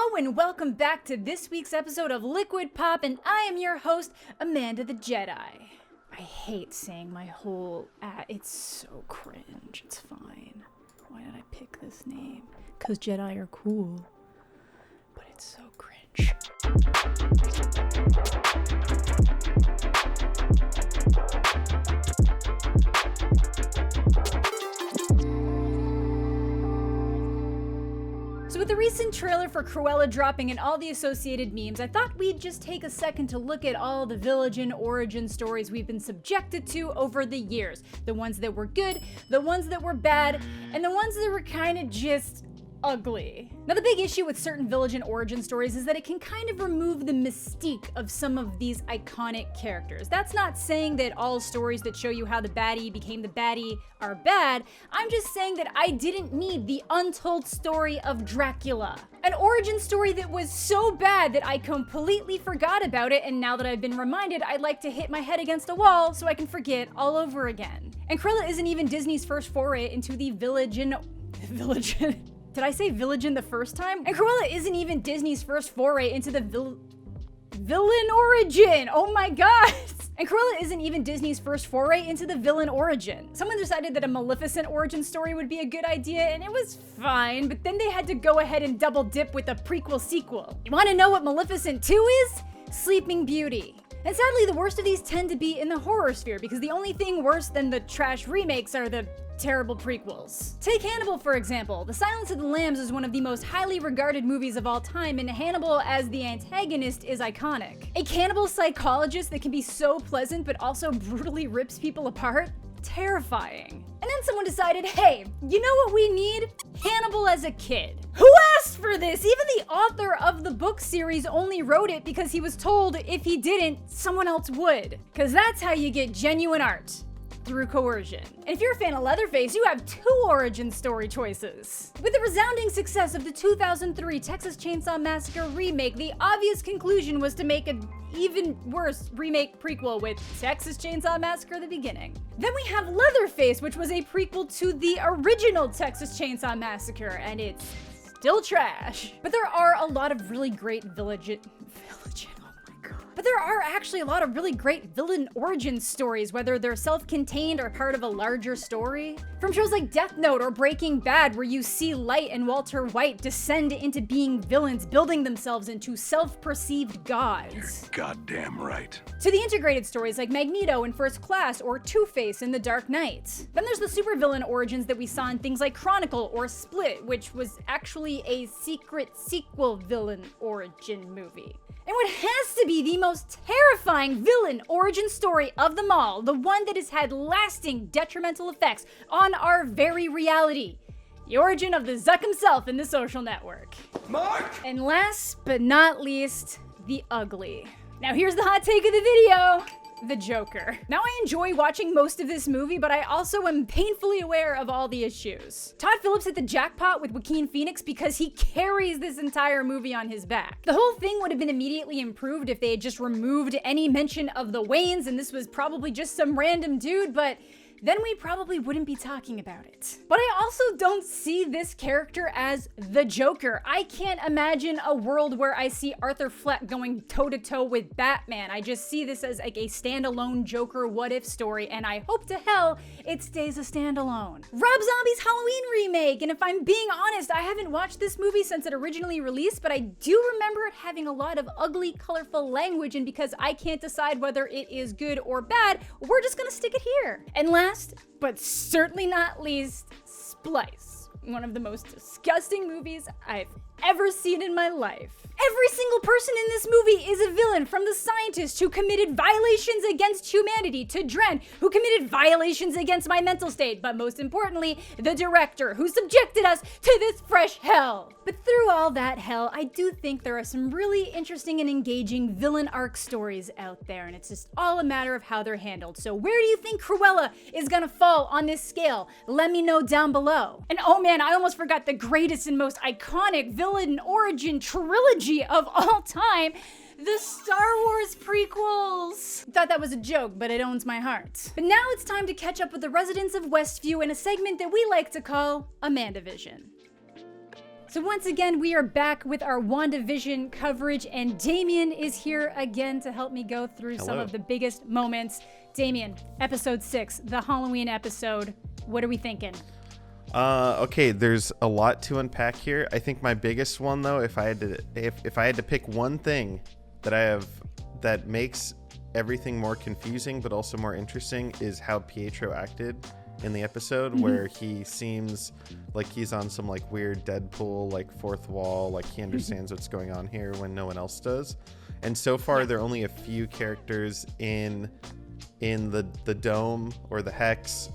Hello and welcome back to this week's episode of Liquid Pop, and I am your host, Amanda the Jedi. I hate saying my whole it's so cringe. It's fine. Why did I pick this name? Because Jedi are cool. But it's so cringe. So with the recent trailer for Cruella dropping and all the associated memes, I thought we'd just take a second to look at all the Villagin origin stories we've been subjected to over the years. The ones that were good, the ones that were bad, and the ones that were kind of just ugly. Now the big issue with certain Villagin origin stories is that it can kind of remove the mystique of some of these iconic characters. That's not saying that all stories that show you how the baddie became the baddie are bad. I'm just saying that I didn't need the untold story of Dracula. An origin story that was so bad that I completely forgot about it, and now that I've been reminded, I'd like to hit my head against a wall so I can forget all over again. And Cruella isn't even Disney's first foray into the Villagin. Did I say Villagin the first time? And Cruella isn't even Disney's first foray into the villain origin. Oh my god. And Cruella isn't even Disney's first foray into the villain origin. Someone decided that a Maleficent origin story would be a good idea, and it was fine, but then they had to go ahead and double dip with a prequel sequel. You wanna know what Maleficent 2 is? Sleeping Beauty. And sadly, the worst of these tend to be in the horror sphere, because the only thing worse than the trash remakes are the terrible prequels. Take Hannibal, for example. The Silence of the Lambs is one of the most highly regarded movies of all time, and Hannibal as the antagonist is iconic. A cannibal psychologist that can be so pleasant but also brutally rips people apart? Terrifying. And then someone decided, hey, you know what we need? Hannibal as a kid. Who asked for this? Even the author of the book series only wrote it because he was told if he didn't, someone else would. Because that's how you get genuine art. Through coercion. And if you're a fan of Leatherface, you have two origin story choices. With the resounding success of the 2003 Texas Chainsaw Massacre remake, the obvious conclusion was to make an even worse remake prequel with Texas Chainsaw Massacre the beginning. Then we have Leatherface, which was a prequel to the original Texas Chainsaw Massacre, and it's still trash. But there are a lot of really great But there are actually a lot of really great villain origin stories, whether they're self-contained or part of a larger story. From shows like Death Note or Breaking Bad, where you see Light and Walter White descend into being villains, building themselves into self-perceived gods. You're goddamn right. To the integrated stories like Magneto in First Class or Two-Face in The Dark Knight. Then there's the supervillain origins that we saw in things like Chronicle or Split, which was actually a secret sequel villain origin movie. And what has to be the most terrifying villain origin story of them all, the one that has had lasting detrimental effects on our very reality, the origin of the Zuck himself in The Social Network. Mark! And last but not least, the ugly. Now here's the hot take of the video. The Joker. Now I enjoy watching most of this movie, but I also am painfully aware of all the issues. Todd Phillips hit the jackpot with Joaquin Phoenix because he carries this entire movie on his back. The whole thing would have been immediately improved if they had just removed any mention of the Waynes and this was probably just some random dude, but then we probably wouldn't be talking about it. But I also don't see this character as the Joker. I can't imagine a world where I see Arthur Fleck going toe-to-toe with Batman. I just see this as like a standalone Joker what-if story, and I hope to hell it stays a standalone. Rob Zombie's Halloween remake, and if I'm being honest, I haven't watched this movie since it originally released, but I do remember it having a lot of ugly, colorful language, and because I can't decide whether it is good or bad, we're just gonna stick it here. And last, but certainly not least, Splice. One of the most disgusting movies I've ever seen in my life. Every single person in this movie is a villain, from the scientist who committed violations against humanity to Dren, who committed violations against my mental state, but most importantly, the director who subjected us to this fresh hell. But through all that hell, I do think there are some really interesting and engaging villain arc stories out there, and it's just all a matter of how they're handled. So where do you think Cruella is gonna fall on this scale? Let me know down below. And oh man, I almost forgot the greatest and most iconic villain origin trilogy of all time, the Star Wars prequels. Thought that was a joke, but it owns my heart. But now it's time to catch up with the residents of Westview in a segment that we like to call AmandaVision. So once again, we are back with our WandaVision coverage, and Damian is here again to help me go through some of the biggest moments. Damian, episode 6, the Halloween episode. What are we thinking? Okay, there's a lot to unpack here. I think my biggest one, though, if I had to pick one thing that makes everything more confusing but also more interesting, is how Pietro acted in the episode, where he seems like he's on some like weird Deadpool like fourth wall, like he understands what's going on here when no one else does. And so far there are only a few characters in the dome or the hex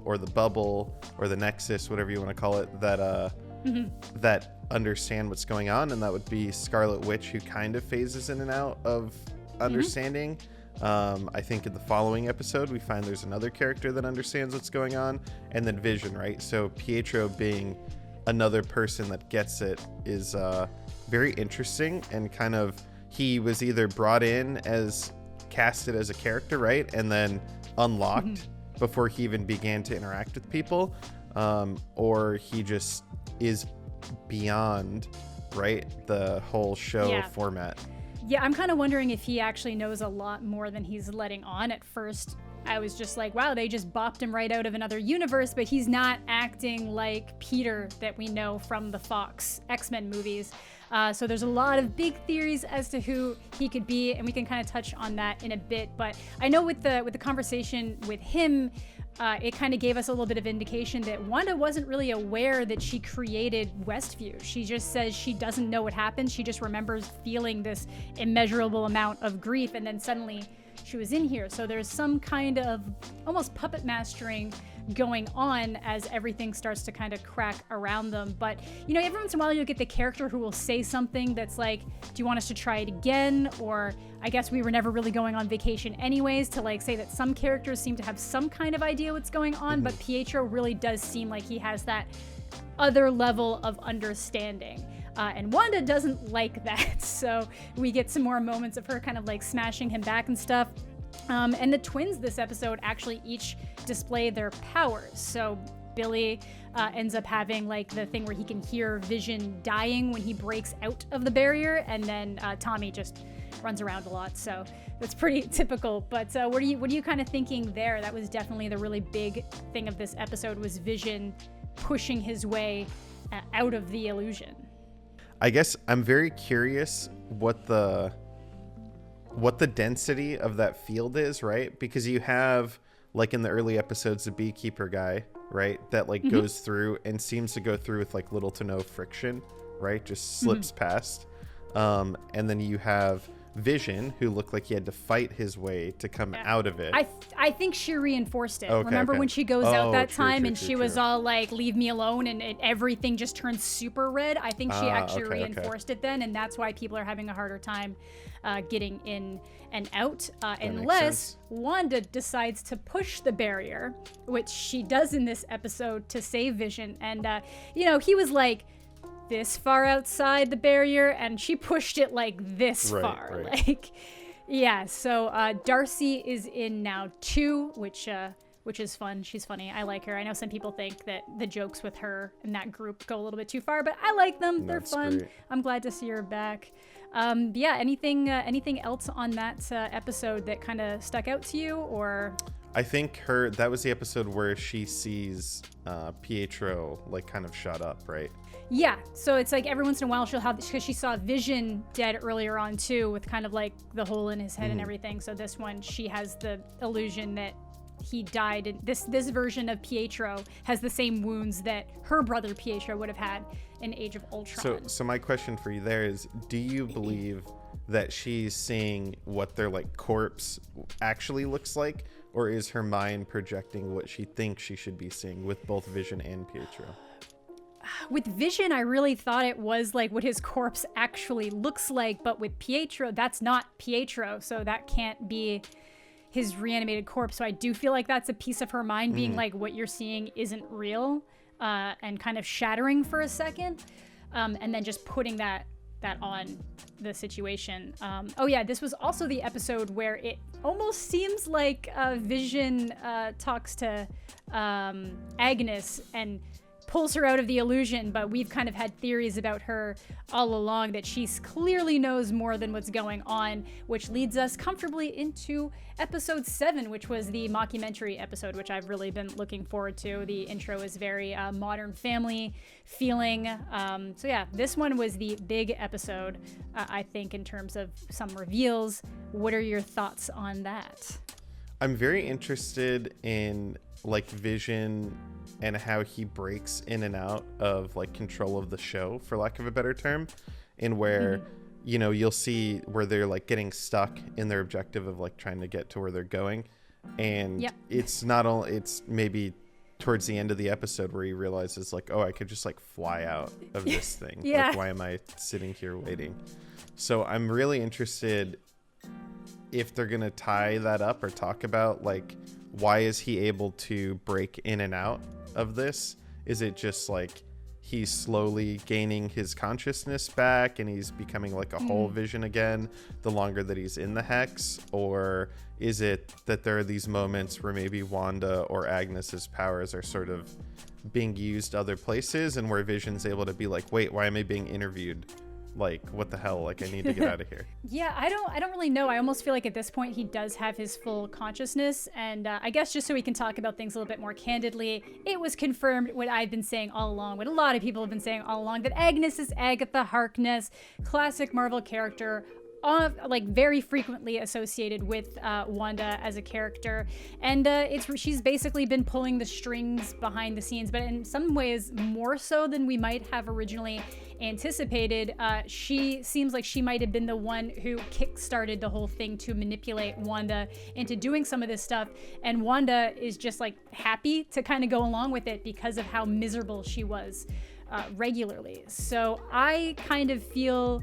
or the bubble or the nexus, whatever you want to call it, that understand what's going on, and that would be Scarlet Witch, who kind of phases in and out of understanding. I think in the following episode we find there's another character that understands what's going on, and then Vision, right? So Pietro being another person that gets it is very interesting, and kind of he was either brought in as casted as a character, right, and then unlocked before he even began to interact with people, or he just is beyond, right, the whole show format. Yeah, I'm kind of wondering if he actually knows a lot more than he's letting on. At first, I was just like, wow, they just bopped him right out of another universe, but he's not acting like Peter that we know from the Fox X-Men movies. So there's a lot of big theories as to who he could be, and we can kind of touch on that in a bit. But I know with the conversation with him, it kind of gave us a little bit of indication that Wanda wasn't really aware that she created Westview. She just says she doesn't know what happened. She just remembers feeling this immeasurable amount of grief, and then suddenly she was in here. So there's some kind of almost puppet mastering going on as everything starts to kind of crack around them. But, you know, every once in a while you'll get the character who will say something that's like, do you want us to try it again? Or I guess we were never really going on vacation anyways, to like say that some characters seem to have some kind of idea what's going on. But Pietro really does seem like he has that other level of understanding. And Wanda doesn't like that. So we get some more moments of her kind of like smashing him back and stuff. And the twins this episode actually each display their powers. So Billy ends up having like the thing where he can hear Vision dying when he breaks out of the barrier, and then Tommy just runs around a lot. So that's pretty typical. But what are you kind of thinking there? That was definitely the really big thing of this episode, was Vision pushing his way out of the illusion. I guess I'm very curious what the density of that field is, right? Because you have, like in the early episodes, the beekeeper guy, right, that like goes through and seems to go through with like little to no friction, right? Just slips past. And then you have Vision, who looked like he had to fight his way to come out of it. I think she reinforced it. Remember when she goes out that time and she was all like, leave me alone, and everything just turned super red? I think she actually reinforced it then, and that's why people are having a harder time getting in and out, unless Wanda decides to push the barrier, which she does in this episode to save Vision. And, you know, he was like this far outside the barrier, and she pushed it like this far. Right. Like, yeah. So Darcy is in now too, which is fun. She's funny. I like her. I know some people think that the jokes with her and that group go a little bit too far, but I like them. They're fun. Great. I'm glad to see her back. Yeah. Anything else on that episode that kind of stuck out to you, or? I think that was the episode where she sees Pietro like kind of shot up, right? Yeah, so it's like every once in a while she'll have, because she saw Vision dead earlier on too, with kind of like the hole in his head and everything. So this one, she has the illusion that he died, and this version of Pietro has the same wounds that her brother Pietro would have had in Age of Ultron. So my question for you there is, do you believe that she's seeing what their like corpse actually looks like, or is her mind projecting what she thinks she should be seeing with both Vision and Pietro? With Vision, I really thought it was like what his corpse actually looks like, but with Pietro, that's not Pietro, so that can't be his reanimated corpse. So I do feel like that's a piece of her mind being like, what you're seeing isn't real, and kind of shattering for a second, and then just putting that on the situation. Oh yeah, this was also the episode where it almost seems like Vision talks to Agnes and pulls her out of the illusion, but we've kind of had theories about her all along that she clearly knows more than what's going on, which leads us comfortably into episode 7, which was the mockumentary episode, which I've really been looking forward to. The intro is very Modern Family feeling. So yeah, this one was the big episode, I think, in terms of some reveals. What are your thoughts on that? I'm very interested in like Vision and how he breaks in and out of like control of the show, for lack of a better term, and where you know, you'll see where they're like getting stuck in their objective of like trying to get to where they're going, and it's not only, it's maybe towards the end of the episode where he realizes like, oh, I could just like fly out of this thing. Like, why am I sitting here waiting? So I'm really interested if they're gonna tie that up or talk about like, why is he able to break in and out of this? Is it just like he's slowly gaining his consciousness back and he's becoming like a whole Vision again the longer that he's in the hex? Or is it that there are these moments where maybe Wanda or Agnes's powers are sort of being used other places, and where Vision's able to be like, wait, why am I being interviewed? Like, what the hell? Like, I need to get out of here. Yeah, I don't really know. I almost feel like at this point he does have his full consciousness. And I guess just so we can talk about things a little bit more candidly, it was confirmed what I've been saying all along, what a lot of people have been saying all along, that Agnes is Agatha Harkness, classic Marvel character, like very frequently associated with Wanda as a character, and she's basically been pulling the strings behind the scenes, but in some ways more so than we might have originally anticipated. She seems like she might have been the one who kick-started the whole thing to manipulate Wanda into doing some of this stuff, and Wanda is just like happy to kind of go along with it because of how miserable she was regularly. So I kind of feel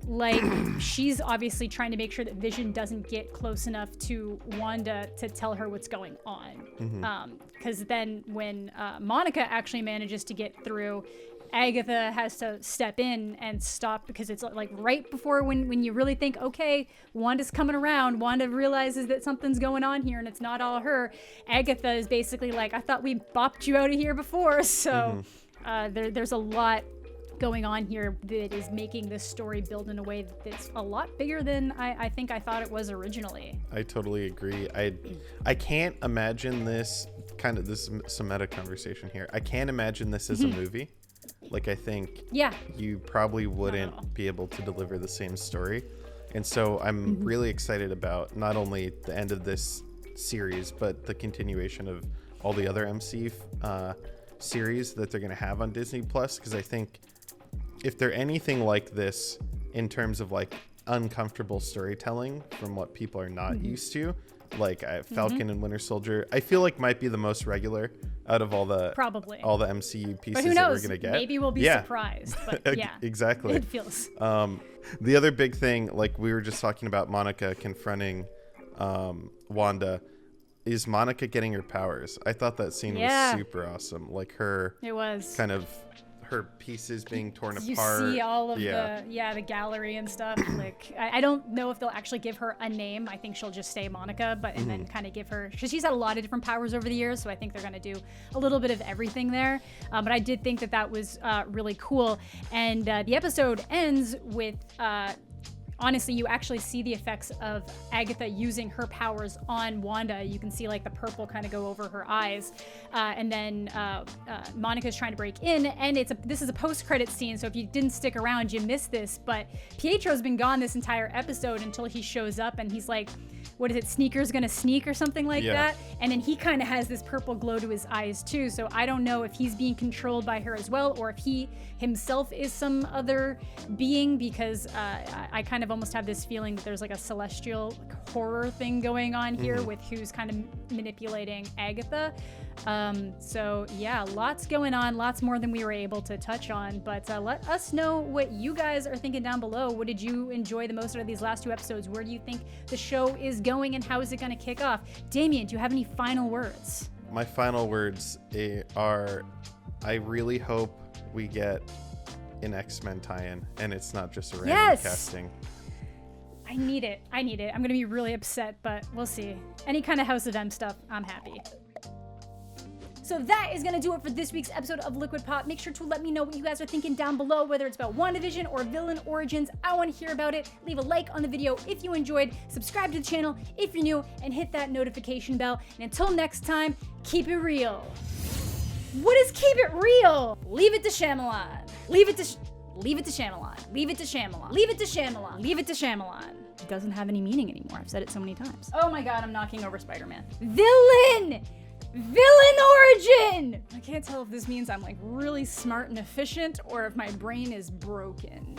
like she's obviously trying to make sure that Vision doesn't get close enough to Wanda to tell her what's going on. Because then when Monica actually manages to get through, Agatha has to step in and stop, because it's like right before when you really think, okay, Wanda's coming around, Wanda realizes that something's going on here and it's not all her. Agatha is basically like, I thought we bopped you out of here before. So there's a lot going on here that is making this story build in a way that's a lot bigger than I think I thought it was originally. I totally agree. I can't imagine this some meta conversation here. I can't imagine this as a movie. Like, I think you probably wouldn't be able to deliver the same story. And so I'm really excited about not only the end of this series, but the continuation of all the other MCU series that they're going to have on Disney Plus. Because I think if they're anything like this in terms of like uncomfortable storytelling from what people are not used to, like Falcon and Winter Soldier, I feel like might be the most regular out of all the MCU pieces that we're gonna get. Maybe we'll be surprised. But yeah, exactly. It feels. The other big thing, like we were just talking about, Monica confronting Wanda. Is Monica getting her powers? I thought that scene was super awesome. Like her, it was kind of her pieces being torn apart. You see all of the gallery and stuff. Like, I don't know if they'll actually give her a name. I think she'll just stay Monica, but and then kind of give her, because she's had a lot of different powers over the years, so I think they're going to do a little bit of everything there. But I did think that was really cool. And the episode ends with honestly, you actually see the effects of Agatha using her powers on Wanda. You can see like the purple kind of go over her eyes. And then Monica's trying to break in, and this is a post-credit scene, so if you didn't stick around, you missed this, but Pietro's been gone this entire episode until he shows up, and he's like, what is it, sneakers gonna sneak or something like that? And then he kind of has this purple glow to his eyes too, so I don't know if he's being controlled by her as well, or if he himself is some other being, because I kind of almost have this feeling that there's like a celestial horror thing going on here with who's kind of manipulating Agatha. So yeah, lots going on, lots more than we were able to touch on, but let us know what you guys are thinking down below. What did you enjoy the most out of these last 2 episodes? Where do you think the show is going, and how is it going to kick off? Damian, do you have any final words? My final words are, I really hope we get an X-Men tie-in, and it's not just a random casting. I need it. I'm going to be really upset, but we'll see. Any kind of House of M stuff, I'm happy. So that is gonna do it for this week's episode of Liquid Pop. Make sure to let me know what you guys are thinking down below, whether it's about WandaVision or villain origins. I want to hear about it. Leave a like on the video if you enjoyed, subscribe to the channel if you're new, and hit that notification bell. And until next time, keep it real. What is keep it real? Leave it to Shyamalan. Leave it to Shyamalan. Leave it to Shyamalan. Leave it to Shyamalan. Leave it to Shyamalan. It doesn't have any meaning anymore. I've said it so many times. Oh my god, I'm knocking over Spider-Man. Villain! Villain origin! I can't tell if this means I'm like really smart and efficient or if my brain is broken.